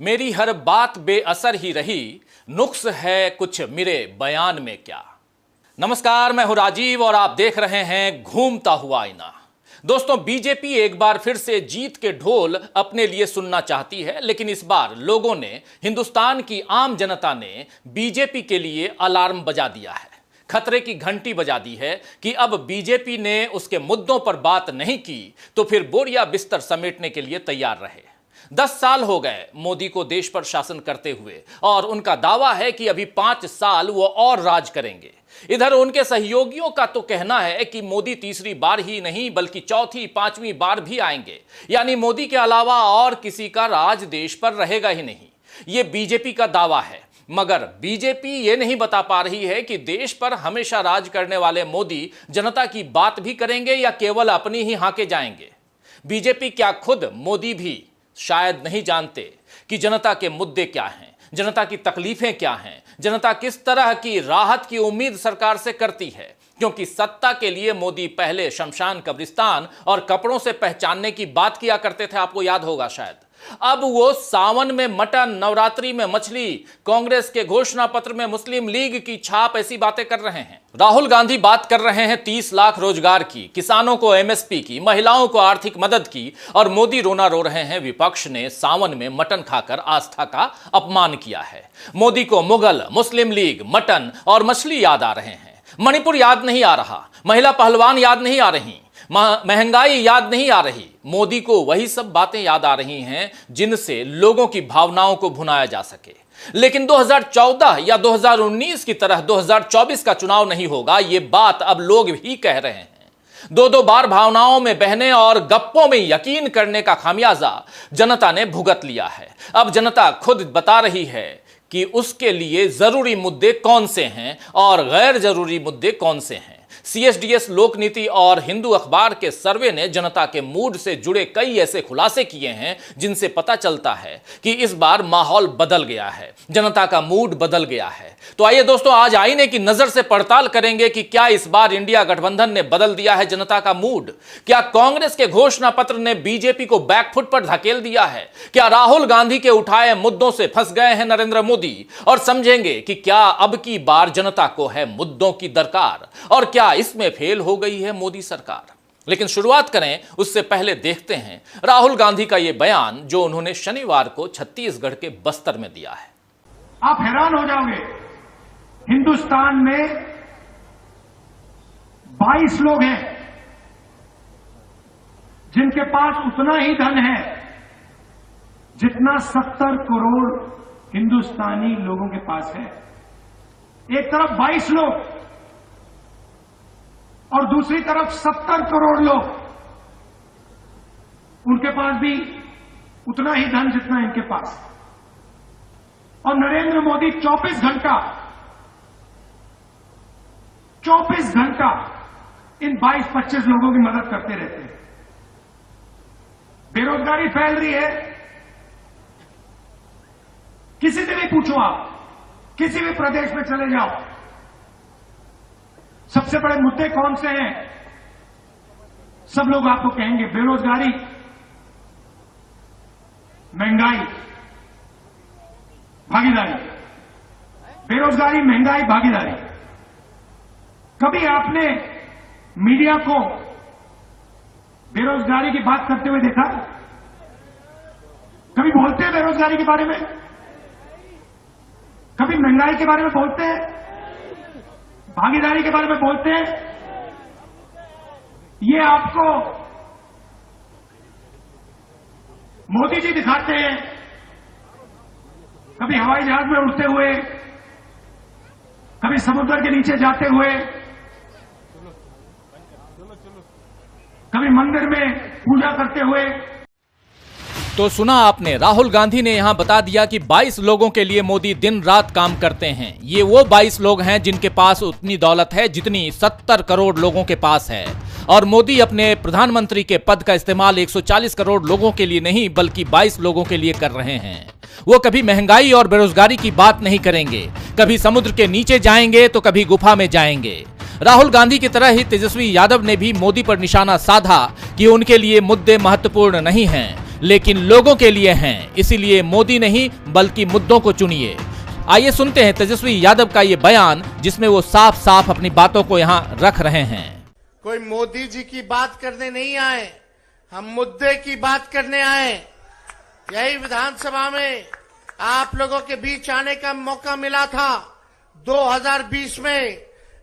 मेरी हर बात बेअसर ही रही, नुक्स है कुछ मेरे बयान में क्या। नमस्कार, मैं हूं राजीव और आप देख रहे हैं घूमता हुआ आईना। दोस्तों, बीजेपी एक बार फिर से जीत के ढोल अपने लिए सुनना चाहती है, लेकिन इस बार लोगों ने, हिंदुस्तान की आम जनता ने बीजेपी के लिए अलार्म बजा दिया है, खतरे की घंटी बजा दी है कि अब बीजेपी ने उसके मुद्दों पर बात नहीं की तो फिर बोरिया बिस्तर समेटने के लिए तैयार रहे। 10 साल हो गए मोदी को देश पर शासन करते हुए और उनका दावा है कि अभी 5 साल वो और राज करेंगे। इधर उनके सहयोगियों का तो कहना है कि मोदी तीसरी बार ही नहीं बल्कि चौथी, 5वीं बार भी आएंगे, यानी मोदी के अलावा और किसी का राज देश पर रहेगा ही नहीं। यह बीजेपी का दावा है, मगर बीजेपी ये नहीं बता पा रही है कि देश पर हमेशा राज करने वाले मोदी जनता की बात भी करेंगे या केवल अपनी ही हांके जाएंगे। बीजेपी क्या खुद मोदी भी शायद नहीं जानते कि जनता के मुद्दे क्या हैं, जनता की तकलीफें क्या हैं, जनता किस तरह की राहत की उम्मीद सरकार से करती है। क्योंकि सत्ता के लिए मोदी पहले शमशान, कब्रिस्तान और कपड़ों से पहचानने की बात किया करते थे, आपको याद होगा शायद। अब वो सावन में मटन, नवरात्रि में मछली, कांग्रेस के घोषणा पत्र में मुस्लिम लीग की छाप, ऐसी बातें कर रहे हैं। राहुल गांधी बात कर रहे हैं 30 लाख रोजगार की, किसानों को एमएसपी की, महिलाओं को आर्थिक मदद की, और मोदी रोना रो रहे हैं विपक्ष ने सावन में मटन खाकर आस्था का अपमान किया है। मोदी को मुगल, मुस्लिम लीग, मटन और मछली याद आ रहे हैं, मणिपुर याद नहीं आ रहा, महिला पहलवान याद नहीं आ रही, महंगाई याद नहीं आ रही। मोदी को वही सब बातें याद आ रही हैं जिनसे लोगों की भावनाओं को भुनाया जा सके। लेकिन 2014 या 2019 की तरह 2024 का चुनाव नहीं होगा, यह बात अब लोग भी कह रहे हैं। दो बार भावनाओं में बहने और गप्पों में यकीन करने का खामियाजा जनता ने भुगत लिया है। अब जनता खुद बता रही है कि उसके लिए जरूरी मुद्दे कौन से हैं और गैर जरूरी मुद्दे कौन से हैं। CSDS लोक नीति और हिंदू अखबार के सर्वे ने जनता के मूड से जुड़े कई ऐसे खुलासे किए हैं जिनसे पता चलता है कि इस बार माहौल बदल गया है, जनता का मूड बदल गया है। तो आइए दोस्तों, आज आईने की नजर से पड़ताल करेंगे कि क्या इस बार इंडिया गठबंधन ने बदल दिया है जनता का मूड। क्या कांग्रेस के घोषणा पत्र ने बीजेपी को बैकफुट पर धकेल दिया है। क्या राहुल गांधी के उठाए मुद्दों से फंस गए हैं नरेंद्र मोदी। और समझेंगे कि क्या अब की बार जनता को है मुद्दों की दरकार और क्या इसमें फेल हो गई है मोदी सरकार। लेकिन शुरुआत करें उससे पहले देखते हैं राहुल गांधी का यह बयान जो उन्होंने शनिवार को छत्तीसगढ़ के बस्तर में दिया है। आप हैरान हो जाओगे, हिंदुस्तान में 22 लोग हैं जिनके पास उतना ही धन है जितना 70 करोड़ हिंदुस्तानी लोगों के पास है। एक तरफ 22 लोग और दूसरी तरफ 70 करोड़ लोग, उनके पास भी उतना ही धन जितना इनके पास। और नरेंद्र मोदी 24 घंटा इन 22-25 लोगों की मदद करते रहते हैं। बेरोजगारी फैल रही है, किसी से भी पूछो, आप किसी भी प्रदेश में चले जाओ, सबसे बड़े मुद्दे कौन से हैं, सब लोग आपको कहेंगे बेरोजगारी, महंगाई, भागीदारी। बेरोजगारी, महंगाई, भागीदारी। कभी आपने मीडिया को बेरोजगारी की बात करते हुए देखा? कभी बोलते हैं बेरोजगारी के बारे में? कभी महंगाई के बारे में बोलते हैं? भागीदारी के बारे में बोलते हैं? ये आपको मोदी जी दिखाते हैं, कभी हवाई जहाज में उड़ते हुए, कभी समुद्र के नीचे जाते हुए, कभी मंदिर में पूजा करते हुए। तो सुना आपने, राहुल गांधी ने यहां बता दिया कि 22 लोगों के लिए मोदी दिन रात काम करते हैं। ये वो 22 लोग हैं जिनके पास उतनी दौलत है जितनी 70 करोड़ लोगों के पास है। और मोदी अपने प्रधानमंत्री के पद का इस्तेमाल 140 करोड़ लोगों के लिए नहीं बल्कि 22 लोगों के लिए कर रहे हैं। वो कभी महंगाई और बेरोजगारी की बात नहीं करेंगे, कभी समुद्र के नीचे जाएंगे तो कभी गुफा में जाएंगे। राहुल गांधी की तरह ही तेजस्वी यादव ने भी मोदी पर निशाना साधा कि उनके लिए मुद्दे महत्वपूर्ण नहीं हैं। लेकिन लोगों के लिए हैं, इसीलिए मोदी नहीं बल्कि मुद्दों को चुनिए। आइए सुनते हैं तेजस्वी यादव का ये बयान, जिसमें वो साफ साफ अपनी बातों को यहाँ रख रहे हैं। कोई मोदी जी की बात करने नहीं आए, हम मुद्दे की बात करने आए। यही विधानसभा में आप लोगों के बीच आने का मौका मिला था। 2020 में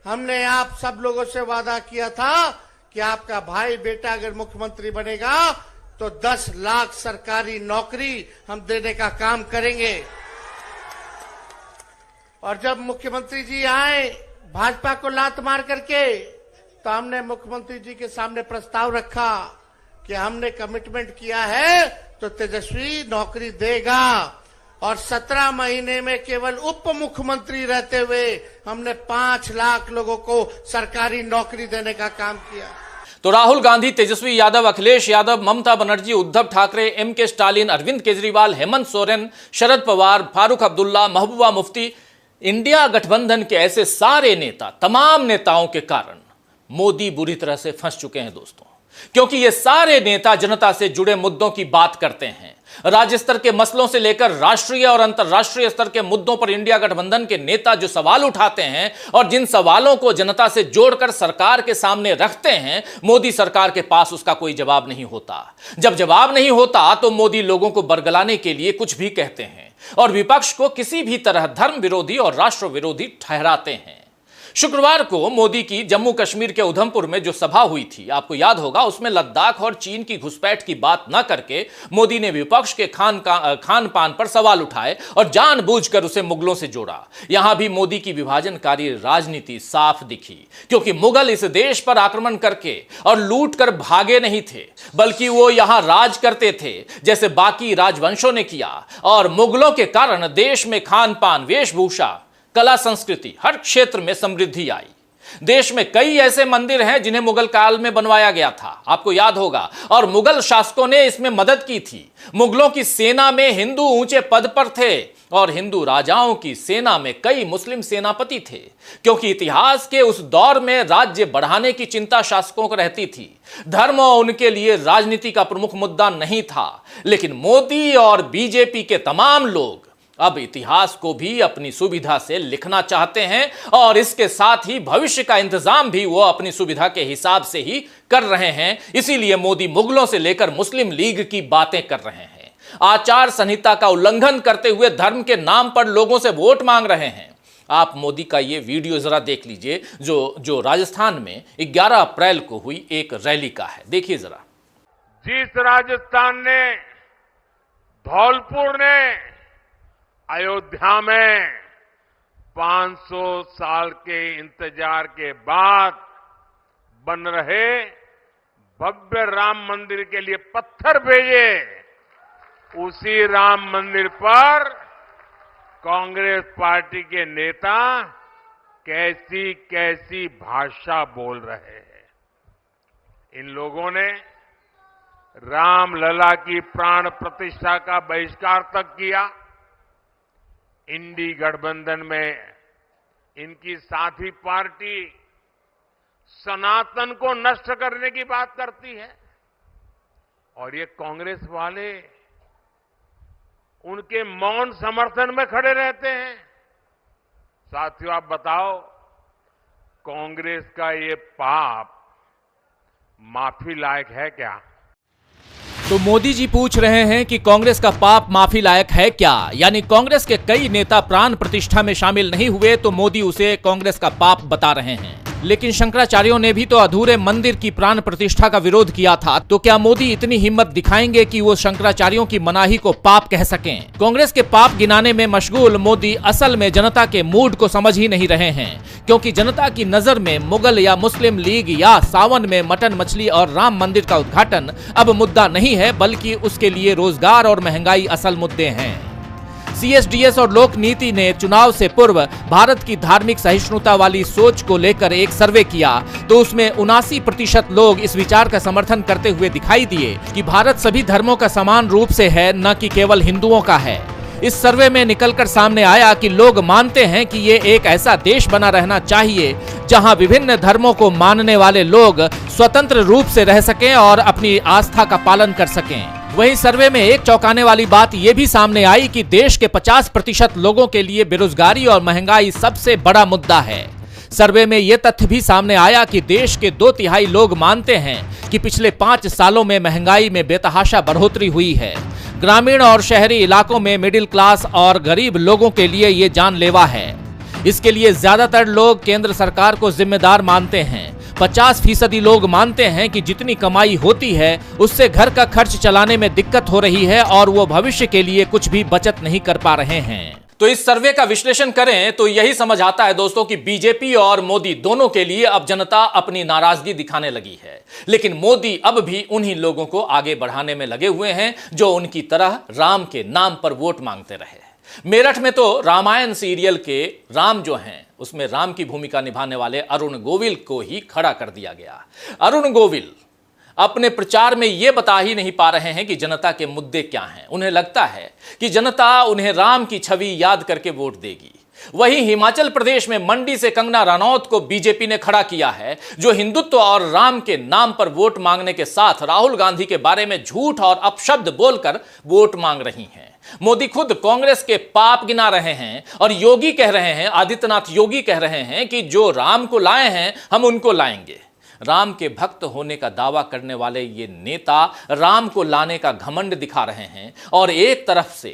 हमने आप सब लोगों से वादा किया था कि आपका भाई बेटा अगर मुख्यमंत्री बनेगा तो 10 लाख सरकारी नौकरी हम देने का काम करेंगे। और जब मुख्यमंत्री जी आए भाजपा को लात मार करके, तो हमने मुख्यमंत्री जी के सामने प्रस्ताव रखा कि हमने कमिटमेंट किया है तो तेजस्वी नौकरी देगा। और 17 महीने में केवल उप मुख्यमंत्री रहते हुए हमने 5 लाख लोगों को सरकारी नौकरी देने का काम किया। तो Rahul Gandhi, Tejashwi Yadav, Akhilesh Yadav, Mamata Banerjee, Uddhav Thackeray, MK. Stalin, Arvind Kejriwal, Hemant Soren, Sharad Pawar, Farooq Abdullah, Mehbooba Mufti, India गठबंधन के ऐसे सारे नेता, तमाम नेताओं के कारण मोदी बुरी तरह से फंस चुके हैं दोस्तों, क्योंकि ये सारे नेता जनता से जुड़े मुद्दों की बात करते हैं। राज्य स्तर के मसलों से लेकर राष्ट्रीय और अंतर्राष्ट्रीय स्तर के मुद्दों पर इंडिया गठबंधन के नेता जो सवाल उठाते हैं और जिन सवालों को जनता से जोड़कर सरकार के सामने रखते हैं, मोदी सरकार के पास उसका कोई जवाब नहीं होता। जब जवाब नहीं होता तो मोदी लोगों को बरगलाने के लिए कुछ भी कहते हैं और विपक्ष को किसी भी तरह धर्म विरोधी और राष्ट्र विरोधी ठहराते हैं। शुक्रवार को मोदी की जम्मू कश्मीर के उधमपुर में जो सभा हुई थी, आपको याद होगा, उसमें लद्दाख और चीन की घुसपैठ की बात न करके मोदी ने विपक्ष के खान पान पर सवाल उठाए और जानबूझकर उसे मुगलों से जोड़ा। यहां भी मोदी की विभाजनकारी राजनीति साफ दिखी, क्योंकि मुगल इस देश पर आक्रमण करके और लूट कर भागे नहीं थे, बल्कि वो यहां राज करते थे जैसे बाकी राजवंशों ने किया। और मुगलों के कारण देश में खान पान, वेशभूषा, कला, संस्कृति, हर क्षेत्र में समृद्धि आई। देश में कई ऐसे मंदिर हैं जिन्हें मुगल काल में बनवाया गया था, आपको याद होगा, और मुगल शासकों ने इसमें मदद की थी। मुगलों की सेना में हिंदू ऊंचे पद पर थे और हिंदू राजाओं की सेना में कई मुस्लिम सेनापति थे, क्योंकि इतिहास के उस दौर में राज्य बढ़ाने की चिंता शासकों को रहती थी। धर्म उनके लिए राजनीति का प्रमुख मुद्दा नहीं था। लेकिन मोदी और बीजेपी के तमाम लोग अब इतिहास को भी अपनी सुविधा से लिखना चाहते हैं और इसके साथ ही भविष्य का इंतजाम भी वो अपनी सुविधा के हिसाब से ही कर रहे हैं। इसीलिए मोदी मुगलों से लेकर मुस्लिम लीग की बातें कर रहे हैं, आचार संहिता का उल्लंघन करते हुए धर्म के नाम पर लोगों से वोट मांग रहे हैं। आप मोदी का ये वीडियो जरा देख लीजिए, जो राजस्थान में 11 अप्रैल को हुई एक रैली का है। देखिए जरा। जिस राजस्थान ने, धौलपुर ने अयोध्या में 500 साल के इंतजार के बाद बन रहे भव्य राम मंदिर के लिए पत्थर भेजे, उसी राम मंदिर पर कांग्रेस पार्टी के नेता कैसी कैसी भाषा बोल रहे हैं। इन लोगों ने रामलला की प्राण प्रतिष्ठा का बहिष्कार तक किया। इंडी गठबंधन में इनकी साथी पार्टी सनातन को नष्ट करने की बात करती है और ये कांग्रेस वाले उनके मौन समर्थन में खड़े रहते हैं। साथियों, आप बताओ, कांग्रेस का ये पाप माफी लायक है क्या? तो मोदी जी पूछ रहे हैं कि कांग्रेस का पाप माफी लायक है क्या? यानी कांग्रेस के कई नेता प्राण प्रतिष्ठा में शामिल नहीं हुए तो मोदी उसे कांग्रेस का पाप बता रहे हैं। लेकिन शंकराचार्यों ने भी तो अधूरे मंदिर की प्राण प्रतिष्ठा का विरोध किया था, तो क्या मोदी इतनी हिम्मत दिखाएंगे कि वो शंकराचार्यों की मनाही को पाप कह सकें? कांग्रेस के पाप गिनाने में मशगूल मोदी असल में जनता के मूड को समझ ही नहीं रहे हैं, क्योंकि जनता की नजर में मुगल या मुस्लिम लीग या सावन में मटन मछली और राम मंदिर का उद्घाटन अब मुद्दा नहीं है, बल्कि उसके लिए रोजगार और महंगाई असल मुद्दे हैं। CSDS और लोक नीति ने चुनाव से पूर्व भारत की धार्मिक सहिष्णुता वाली सोच को लेकर एक सर्वे किया, तो उसमें 79% लोग इस विचार का समर्थन करते हुए दिखाई दिए कि भारत सभी धर्मों का समान रूप से है, न कि केवल हिंदुओं का है। इस सर्वे में निकलकर सामने आया कि लोग मानते हैं कि ये एक ऐसा देश बना रहना चाहिए जहां विभिन्न धर्मों को मानने वाले लोग स्वतंत्र रूप से रह सकें और अपनी आस्था का पालन कर सकें। वहीं सर्वे में एक चौंकाने वाली बात यह भी सामने आई कि देश के 50% लोगों के लिए बेरोजगारी और महंगाई सबसे बड़ा मुद्दा है। सर्वे में यह तथ्य भी सामने आया कि देश के 2/3 लोग मानते हैं कि पिछले 5 सालों में महंगाई में बेतहाशा बढ़ोतरी हुई है। ग्रामीण और शहरी इलाकों में मिडिल क्लास और गरीब लोगों के लिए ये जानलेवा है। इसके लिए ज्यादातर लोग केंद्र सरकार को जिम्मेदार मानते हैं। 50% लोग मानते हैं कि जितनी कमाई होती है उससे घर का खर्च चलाने में दिक्कत हो रही है और वो भविष्य के लिए कुछ भी बचत नहीं कर पा रहे हैं। तो इस सर्वे का विश्लेषण करें तो यही समझ आता है दोस्तों कि बीजेपी और मोदी दोनों के लिए अब जनता अपनी नाराजगी दिखाने लगी है। लेकिन मोदी अब भी उन्हीं लोगों को आगे बढ़ाने में लगे हुए हैं जो उनकी तरह राम के नाम पर वोट मांगते रहे। मेरठ में तो रामायण सीरियल के राम जो हैं उसमें राम की भूमिका निभाने वाले अरुण गोविल को ही खड़ा कर दिया गया। अरुण गोविल अपने प्रचार में यह बता ही नहीं पा रहे हैं कि जनता के मुद्दे क्या हैं। उन्हें लगता है कि जनता उन्हें राम की छवि याद करके वोट देगी। वहीं हिमाचल प्रदेश में मंडी से कंगना रनौत को बीजेपी ने खड़ा किया है, जो हिंदुत्व और राम के नाम पर वोट मांगने के साथ राहुल गांधी के बारे में झूठ और अपशब्द बोलकर वोट मांग रही हैं। मोदी खुद कांग्रेस के पाप गिना रहे हैं और योगी कह रहे हैं, आदित्यनाथ योगी कह रहे हैं कि जो राम को लाए हैं हम उनको लाएंगे। राम के भक्त होने का दावा करने वाले ये नेता राम को लाने का घमंड दिखा रहे हैं और एक तरफ से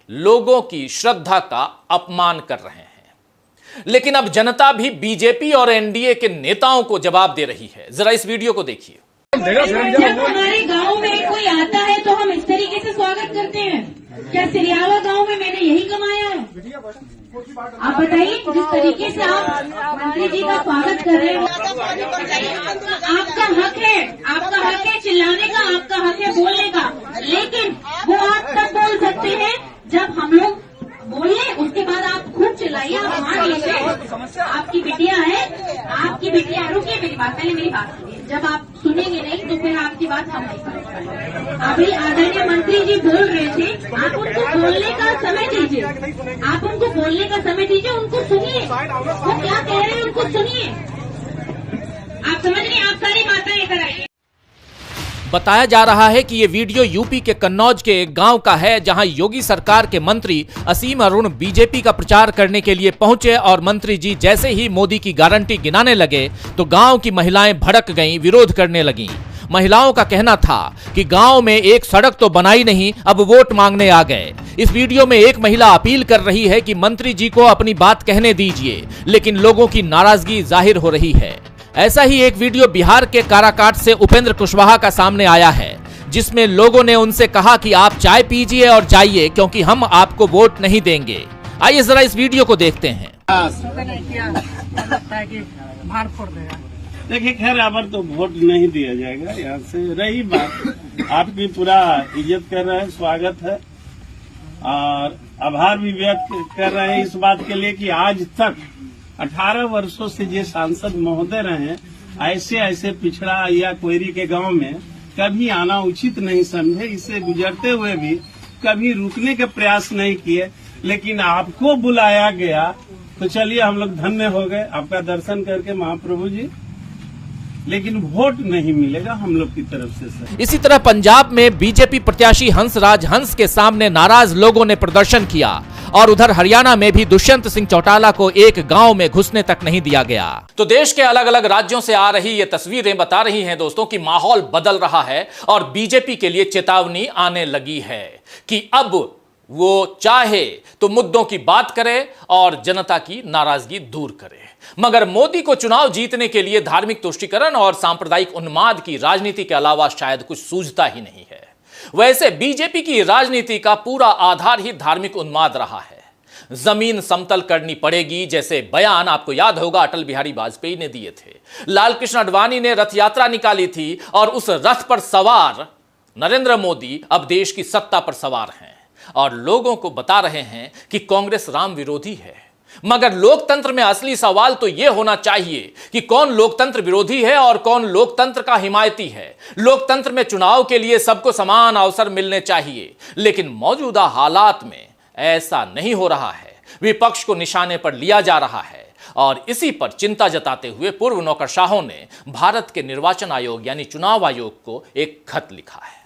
लोगों की श्रद्धा का अपमान कर रहे हैं। लेकिन अब जनता भी बीजेपी और एनडीए के नेताओं को जवाब दे रही है। जरा इस वीडियो को देखिए। जब हमारे गांव में कोई आता है तो हम इस तरीके से स्वागत करते हैं। क्या सिरियावा गांव में मैंने यही कमाया है? आप बताइए, जिस तरीके से आप मंत्री जी का स्वागत कर रहे हैं, आपका हक है चिल्लाने का, आपका हक है बोलने का। लेकिन वो आप तब बोल सकते हैं जब हम लोग बोलिए, उसके बाद आप खूब चिल्लाइए, आप मान लीजिए आपकी बिटिया है, आपकी बिटिया। रुकिए, मेरी बात पहले मेरी बात सुनिए। जब आप सुनेंगे नहीं तो फिर आपकी बात हम नहीं समझ पाएंगे। अभी आदरणीय मंत्री जी बोल रहे थे, आप उनको बोलने का समय दीजिए, आप उनको बोलने का समय दीजिए, उनको सुनिए, वो क्या कह रहे हैं उनको सुनिए। आप समझ रहे, आप सारी बातें लेकर आइए। बताया जा रहा है कि यह वीडियो यूपी के कन्नौज के एक गांव का है, जहां योगी सरकार के मंत्री असीम अरुण बीजेपी का प्रचार करने के लिए पहुंचे और मंत्री जी जैसे ही मोदी की गारंटी गिनाने लगे तो गांव की महिलाएं भड़क गईं, विरोध करने लगीं। महिलाओं का कहना था कि गांव में एक सड़क तो बनाई नहीं, अब वोट मांगने आ गए। इस वीडियो में एक महिला अपील कर रही है कि मंत्री जी को अपनी बात कहने दीजिए, लेकिन लोगों की नाराजगी जाहिर हो रही है। ऐसा ही एक वीडियो बिहार के काराकाट से उपेंद्र कुशवाहा का सामने आया है, जिसमें लोगों ने उनसे कहा कि आप चाय पीजिए और जाइए, क्योंकि हम आपको वोट नहीं देंगे। आइए जरा इस वीडियो को देखते हैं। देखिए, खैर अब तो वोट नहीं दिया जाएगा। यहाँ से रही बात, आपकी पूरा इज्जत कर रहे हैं, स्वागत है और आभार भी व्यक्त कर रहे हैं इस बात के लिए कि आज तक 18 वर्षों से जो सांसद महोदय रहे, ऐसे पिछड़ा या कोयरी के गांव में कभी आना उचित नहीं समझे। इससे गुजरते हुए भी कभी रुकने के प्रयास नहीं किए, लेकिन आपको बुलाया गया तो चलिए हम लोग धन्य हो गए आपका दर्शन करके महाप्रभु जी। लेकिन वोट नहीं मिलेगा हम लोग की तरफ से सर। इसी तरह पंजाब में बीजेपी प्रत्याशी हंसराज हंस के सामने नाराज लोगों ने प्रदर्शन किया और उधर हरियाणा में भी दुष्यंत सिंह चौटाला को एक गांव में घुसने तक नहीं दिया गया। तो देश के अलग अलग राज्यों से आ रही ये तस्वीरें बता रही हैं दोस्तों कि माहौल बदल रहा है और बीजेपी के लिए चेतावनी आने लगी है कि अब वो चाहे तो मुद्दों की बात करे और जनता की नाराजगी दूर करे। मगर मोदी को चुनाव जीतने के लिए धार्मिक तुष्टीकरण और सांप्रदायिक उन्माद की राजनीति के अलावा शायद कुछ सूझता ही नहीं है। वैसे बीजेपी की राजनीति का पूरा आधार ही धार्मिक उन्माद रहा है। जमीन समतल करनी पड़ेगी जैसे बयान आपको याद होगा अटल बिहारी वाजपेयी ने दिए थे। लाल कृष्ण आडवाणी ने रथ यात्रा निकाली थी और उस रथ पर सवार नरेंद्र मोदी अब देश की सत्ता पर सवार हैं और लोगों को बता रहे हैं कि कांग्रेस राम विरोधी है। मगर लोकतंत्र में असली सवाल तो यह होना चाहिए कि कौन लोकतंत्र विरोधी है और कौन लोकतंत्र का हिमायती है। लोकतंत्र में चुनाव के लिए सबको समान अवसर मिलने चाहिए, लेकिन मौजूदा हालात में ऐसा नहीं हो रहा है। विपक्ष को निशाने पर लिया जा रहा है और इसी पर चिंता जताते हुए पूर्व नौकरशाहों ने भारत के निर्वाचन आयोग यानी चुनाव आयोग को एक खत लिखा है।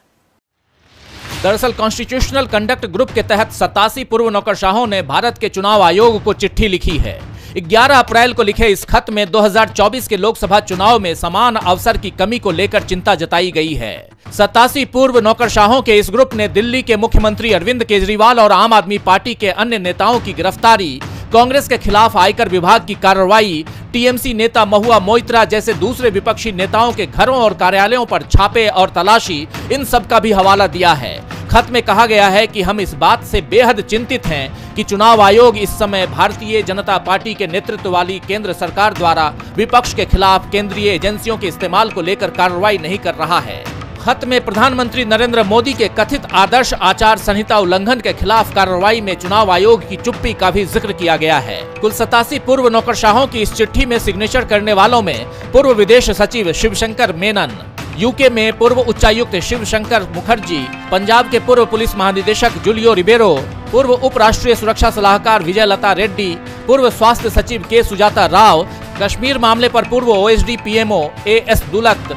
दरअसल कॉन्स्टिट्यूशनल कंडक्ट ग्रुप के तहत 87 पूर्व नौकरशाहों ने भारत के चुनाव आयोग को चिट्ठी लिखी है। 11 अप्रैल को लिखे इस खत में 2024 के लोकसभा चुनाव में समान अवसर की कमी को लेकर चिंता जताई गई है। 87 पूर्व नौकरशाहों के इस ग्रुप ने दिल्ली के मुख्यमंत्री अरविंद केजरीवाल और आम आदमी पार्टी के अन्य नेताओं की गिरफ्तारी, कांग्रेस के खिलाफ आयकर विभाग की कार्रवाई, टीएमसी नेता महुआ मोइत्रा जैसे दूसरे विपक्षी नेताओं के घरों और कार्यालयों पर छापे और तलाशी, इन सब का भी हवाला दिया है। खत में कहा गया है कि हम इस बात से बेहद चिंतित हैं कि चुनाव आयोग इस समय भारतीय जनता पार्टी के नेतृत्व वाली केंद्र सरकार द्वारा विपक्ष के खिलाफ केंद्रीय एजेंसियों के इस्तेमाल को लेकर कार्रवाई नहीं कर रहा है। खत में प्रधानमंत्री नरेंद्र मोदी के कथित आदर्श आचार संहिता उल्लंघन के खिलाफ कार्रवाई में चुनाव आयोग की चुप्पी का भी जिक्र किया गया है। कुल 87 पूर्व नौकरशाहों की इस चिट्ठी में सिग्नेचर करने वालों में पूर्व विदेश सचिव शिवशंकर मेनन, यूके में पूर्व उच्चायुक्त शिवशंकर मुखर्जी, पंजाब के पूर्व पुलिस महानिदेशक जूलियो रिबेरो, पूर्व उप राष्ट्रीय सुरक्षा सलाहकार विजय लता रेड्डी, पूर्व स्वास्थ्य सचिव के सुजाता राव, कश्मीर मामले पर पूर्व OSD PMO as Dulat,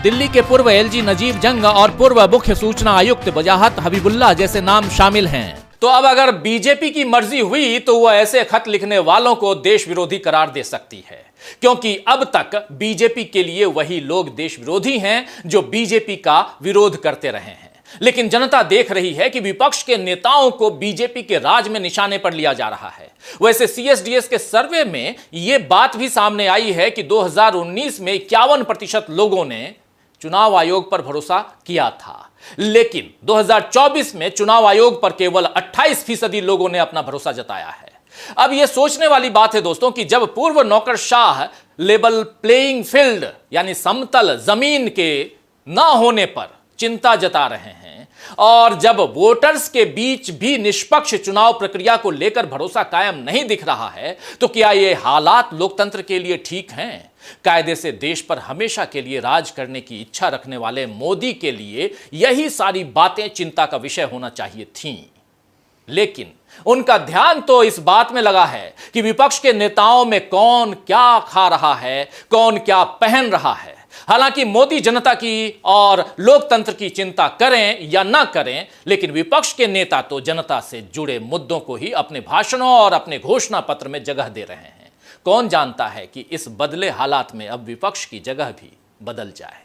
Delhi के पूर्व एलजी नजीब जंग और पूर्व मुख्य सूचना आयुक्त वजाहत हबीबुल्लाह जैसे नाम शामिल हैं। तो अब अगर बीजेपी की मर्जी हुई तो वह ऐसे खत लिखने वालों को देश विरोधी करार दे सकती है, क्योंकि अब तक बीजेपी के लिए वही लोग देश विरोधी हैं जो बीजेपी का विरोध करते रहे हैं। लेकिन जनता देख रही है कि विपक्ष के नेताओं को बीजेपी के राज में निशाने पर लिया जा रहा है। वैसे सीएसडीएस के सर्वे में यह बात भी सामने आई है कि 2019 में 51% लोगों ने चुनाव आयोग पर भरोसा किया था, लेकिन 2024 में चुनाव आयोग पर केवल 28% लोगों ने अपना भरोसा जताया है। अब यह सोचने वाली बात है दोस्तों कि जब पूर्व नौकरशाह लेवल प्लेइंग फील्ड यानी समतल जमीन के ना होने पर चिंता जता रहे हैं और जब वोटर्स के बीच भी निष्पक्ष चुनाव प्रक्रिया को लेकर भरोसा कायम नहीं दिख रहा है, तो क्या ये हालात लोकतंत्र के लिए ठीक हैं? कायदे से देश पर हमेशा के लिए राज करने की इच्छा रखने वाले मोदी के लिए यही सारी बातें चिंता का विषय होना चाहिए थीं। लेकिन उनका ध्यान तो इस बात में लगा है कि विपक्ष के नेताओं में कौन क्या खा रहा है, कौन क्या पहन रहा है। हालांकि मोदी जनता की और लोकतंत्र की चिंता करें या ना करें, लेकिन विपक्ष के नेता तो जनता से जुड़े मुद्दों को ही अपने भाषणों और अपने घोषणा पत्र में जगह दे रहे हैं। कौन जानता है कि इस बदले हालात में अब विपक्ष की जगह भी बदल जाए।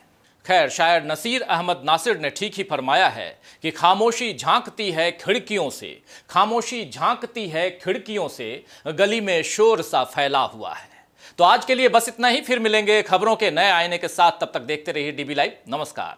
खैर, शायर नसीर अहमद नासिर ने ठीक ही फरमाया है कि खामोशी झांकती है खिड़कियों से, खामोशी झांकती है खिड़कियों से, गली में शोर सा फैला हुआ है। तो आज के लिए बस इतना ही, फिर मिलेंगे खबरों के नए आईने के साथ। तब तक देखते रहिए डीबी लाइव। नमस्कार।